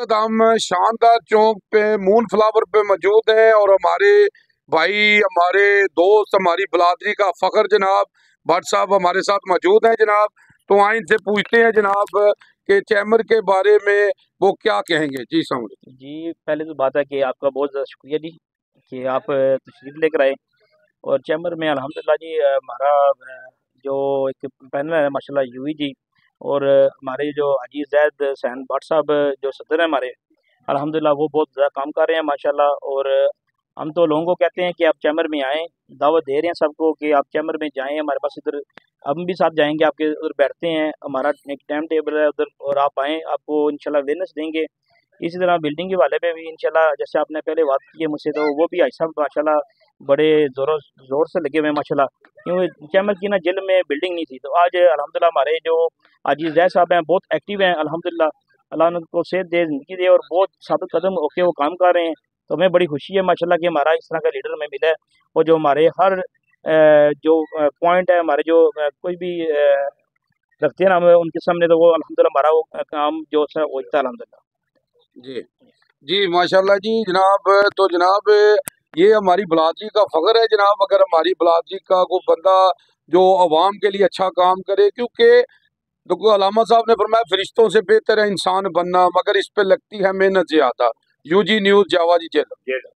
वक्त हम शानदार चौक पे मून फ्लावर पे मौजूद हैं और हमारे भाई, हमारे दोस्त, हमारी बिरादरी का फख्र जनाब भट्ट साहब हमारे साथ मौजूद हैं जनाब। तो आए इनसे पूछते हैं जनाब के चैम्बर के बारे में वो क्या कहेंगे। जी सलाम। जी, पहले तो बात है कि आपका बहुत ज़्यादा शुक्रिया जी कि आप तशरीफ़ लेकर आए। और चैम्बर में अल्हम्दुलिल्लाह जी हमारा जो एक पैनल है माशाल्लाह यूवी जी, और हमारे जो अजीज़ ज़ैद हुसैन भट्ट साहब जो सदर हैं हमारे, अल्हम्दुलिल्लाह वो बहुत ज़्यादा काम कर रहे हैं माशाल्लाह। और हम तो लोगों को कहते हैं कि आप चैम्बर में आएँ, दावत दे रहे हैं सबको कि आप चैम्बर में जाएँ हमारे पास इधर। हम भी साथ जाएँगे, आपके उधर बैठते हैं, हमारा एक टाइम टेबल है उधर, और आप आएँ, आपको इंशाल्लाह अवेयरनेस देंगे। इसी तरह बिल्डिंग के वाले पे भी इंशाल्लाह, जैसे आपने पहले बात की है मुझसे, तो वो भी भाई साहब माशाल्लाह बड़े ज़ोर से लगे हुए हैं माशाल्लाह। क्योंकि चैम्बर की ना जेल में बिल्डिंग नहीं थी, तो आज अल्हम्दुलिल्लाह हमारे जो हाजी ज़ैद साहब हैं बहुत एक्टिव हैं अल्हम्दुलिल्लाह। अल्लाह उनको सेहत दे, ज़िंदगी दे, और बहुत साबित कदम होके वो काम कर रहे हैं। तो हमें बड़ी खुशी है माशाल्लाह कि हमारा इस तरह का लीडर हमें मिला है, और जो हमारे हर जो पॉइंट है, हमारे जो कोई भी रखते हैं ना हम उनके सामने, तो वो अल्हम्दुलिल्लाह हमारा वो काम जो है वो होता है अल्हम्दुलिल्लाह। जी जी माशाल्लाह जी जनाब। तो जनाब ये हमारी बिरादरी का फख्र है जनाब, अगर हमारी बिरादरी का कोई बंदा जो अवाम के लिए अच्छा काम करे, क्योंकि देखो अलामा साहब ने फरमाया फरिश्तों से बेहतर है इंसान बनना, मगर इस पे लगती है मेहनत ज्यादा। यूजी न्यूज़ जावा जी जेल।